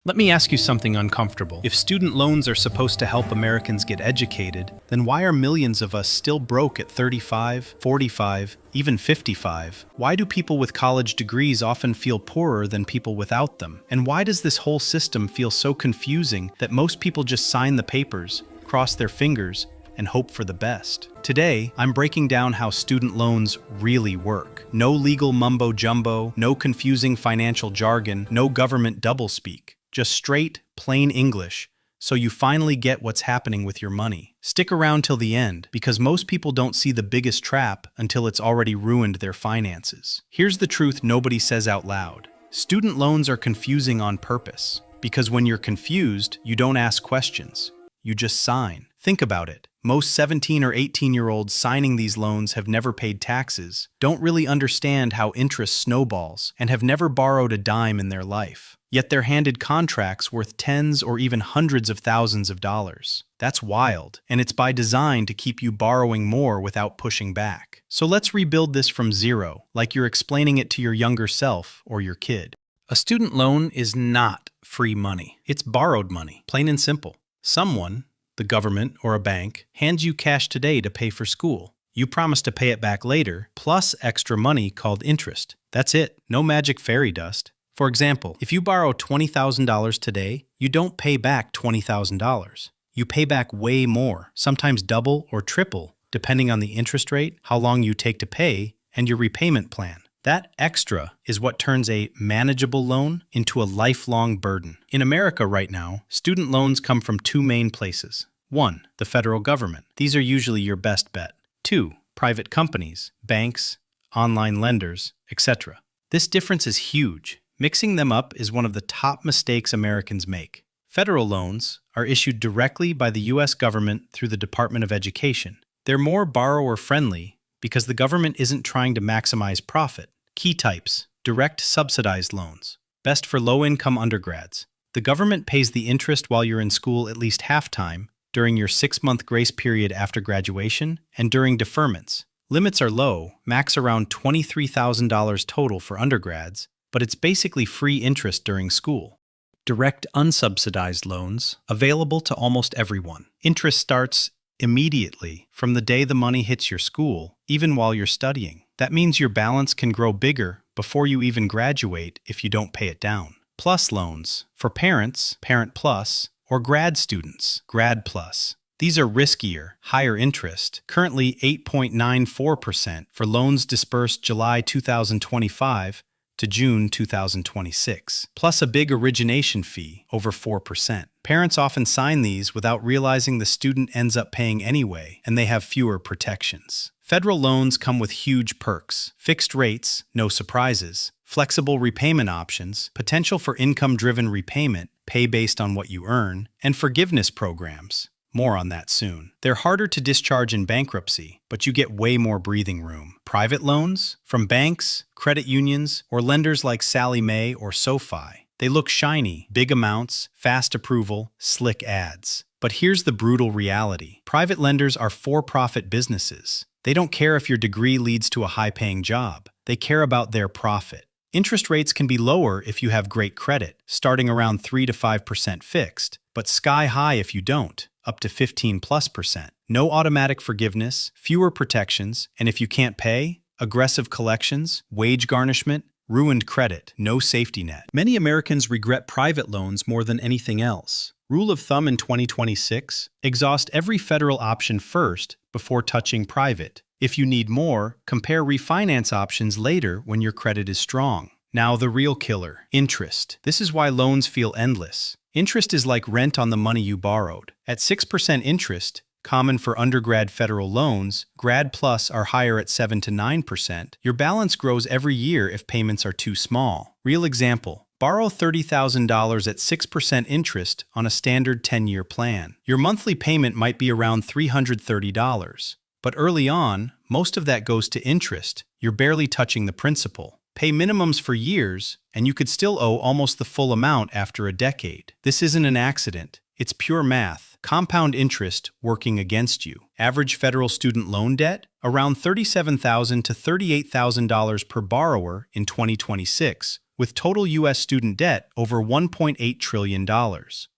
Let me ask you something uncomfortable. If student loans are supposed to help Americans get educated, then why are millions of us still broke at 35, 45, even 55? Why do people with college degrees often feel poorer than people without them? And why does this whole system feel so confusing that most people just sign the papers, cross their fingers, and hope for the best? Today, I'm breaking down how student loans really work. No legal mumbo-jumbo, no confusing financial jargon, no government doublespeak. Just straight, plain English, so you finally get what's happening with your money. Stick around till the end, because most people don't see the biggest trap until it's already ruined their finances. Here's the truth nobody says out loud. Student loans are confusing on purpose, because when you're confused, you don't ask questions. You just sign. Think about it. Most 17 or 18-year-olds signing these loans have never paid taxes, don't really understand how interest snowballs, and have never borrowed a dime in their life. Yet they're handed contracts worth tens or even hundreds of thousands of dollars. That's wild, and it's by design to keep you borrowing more without pushing back. So let's rebuild this from zero, like you're explaining it to your younger self or your kid. A student loan is not free money. It's borrowed money, plain and simple. Someone, the government or a bank, hands you cash today to pay for school. You promise to pay it back later, plus extra money called interest. That's it. No magic fairy dust. For example, if you borrow $20,000 today, you don't pay back $20,000. You pay back way more, sometimes double or triple, depending on the interest rate, how long you take to pay, and your repayment plan. That extra is what turns a manageable loan into a lifelong burden. In America right now, student loans come from two main places. 1. The federal government. These are usually your best bet. 2. Private companies, banks, online lenders, etc. This difference is huge. Mixing them up is one of the top mistakes Americans make. Federal loans are issued directly by the U.S. government through the Department of Education. They're more borrower-friendly because the government isn't trying to maximize profit. Key types: direct subsidized loans, best for low-income undergrads. The government pays the interest while you're in school at least half-time, during your 6-month grace period after graduation, and during deferments. Limits are low, max around $23,000 total for undergrads, but it's basically free interest during school. Direct unsubsidized loans, available to almost everyone. Interest starts immediately from the day the money hits your school, even while you're studying. That means your balance can grow bigger before you even graduate if you don't pay it down. Plus loans, for parents, Parent Plus, or grad students, Grad Plus. These are riskier, higher interest, currently 8.94% for loans disbursed July 2025 to June 2026, plus a big origination fee, over 4%. Parents often sign these without realizing the student ends up paying anyway, and they have fewer protections. Federal loans come with huge perks: fixed rates, no surprises, flexible repayment options, potential for income-driven repayment, pay based on what you earn, and forgiveness programs. More on that soon. They're harder to discharge in bankruptcy, but you get way more breathing room. Private loans? From banks, credit unions, or lenders like Sallie Mae or SoFi. They look shiny, big amounts, fast approval, slick ads. But here's the brutal reality. Private lenders are for-profit businesses. They don't care if your degree leads to a high-paying job. They care about their profit. Interest rates can be lower if you have great credit, starting around 3 to 5% fixed, but sky high if you don't, up to 15+%. No automatic forgiveness, fewer protections, and if you can't pay, aggressive collections, wage garnishment, ruined credit, no safety net. Many Americans regret private loans more than anything else. Rule of thumb in 2026, exhaust every federal option first before touching private. If you need more, compare refinance options later when your credit is strong. Now the real killer, interest. This is why loans feel endless. Interest is like rent on the money you borrowed. At 6% interest, common for undergrad federal loans, Grad Plus are higher at 7 to 9%. Your balance grows every year if payments are too small. Real example. Borrow $30,000 at 6% interest on a standard 10-year plan. Your monthly payment might be around $330. But early on, most of that goes to interest. You're barely touching the principal. Pay minimums for years, and you could still owe almost the full amount after a decade. This isn't an accident. It's pure math. Compound interest working against you. Average federal student loan debt? Around $37,000 to $38,000 per borrower in 2026, with total U.S. student debt over $1.8 trillion.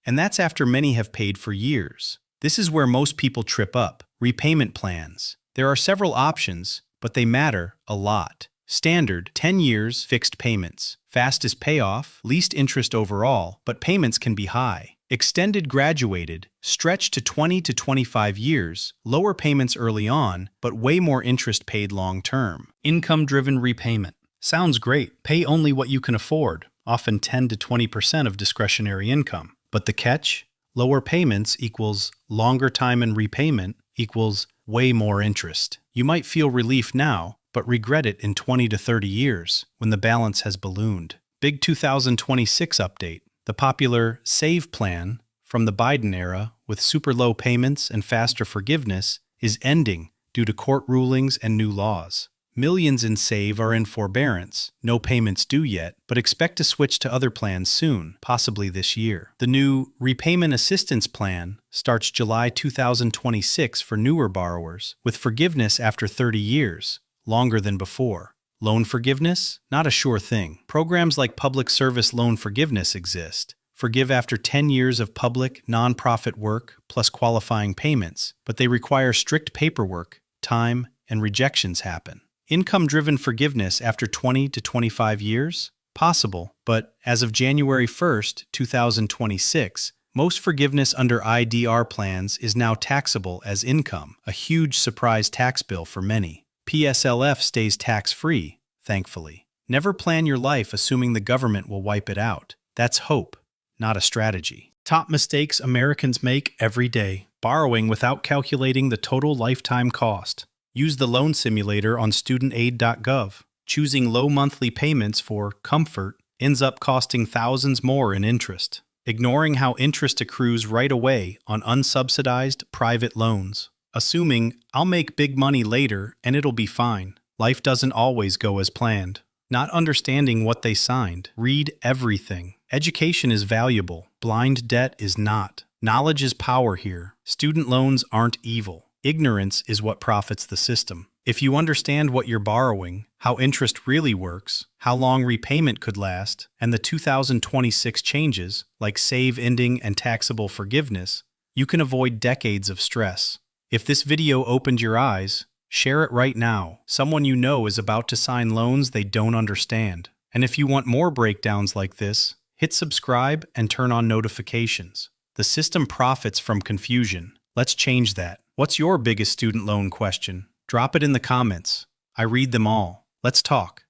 And that's after many have paid for years. This is where most people trip up: repayment plans. There are several options, but they matter a lot. Standard, 10 years, fixed payments. Fastest payoff, least interest overall, but payments can be high. Extended, graduated, stretched to 20 to 25 years, lower payments early on, but way more interest paid long term. Income-driven repayment. Sounds great. Pay only what you can afford, often 10 to 20% of discretionary income. But the catch? Lower payments equals longer time in repayment equals way more interest. You might feel relief now, but regret it in 20 to 30 years when the balance has ballooned. Big 2026 update. The popular SAVE plan from the Biden era, with super low payments and faster forgiveness, is ending due to court rulings and new laws. Millions in SAVE are in forbearance, no payments due yet, but expect to switch to other plans soon, possibly this year. The new Repayment Assistance Plan starts July 2026 for newer borrowers, with forgiveness after 30 years, longer than before. Loan forgiveness? Not a sure thing. Programs like Public Service Loan Forgiveness exist. Forgive after 10 years of public, nonprofit work plus qualifying payments, but they require strict paperwork, time, and rejections happen. Income-driven forgiveness after 20 to 25 years? Possible, but as of January 1st, 2026, most forgiveness under IDR plans is now taxable as income, a huge surprise tax bill for many. PSLF stays tax-free, thankfully. Never plan your life assuming the government will wipe it out. That's hope, not a strategy. Top mistakes Americans make every day. Borrowing without calculating the total lifetime cost. Use the loan simulator on studentaid.gov. Choosing low monthly payments for comfort ends up costing thousands more in interest. Ignoring how interest accrues right away on unsubsidized private loans. Assuming I'll make big money later and it'll be fine. Life doesn't always go as planned. Not understanding what they signed. Read everything. Education is valuable. Blind debt is not. Knowledge is power here. Student loans aren't evil. Ignorance is what profits the system. If you understand what you're borrowing, how interest really works, how long repayment could last, and the 2026 changes, like SAVE ending and taxable forgiveness, you can avoid decades of stress. If this video opened your eyes, share it right now. Someone you know is about to sign loans they don't understand. And if you want more breakdowns like this, hit subscribe and turn on notifications. The system profits from confusion. Let's change that. What's your biggest student loan question? Drop it in the comments. I read them all. Let's talk.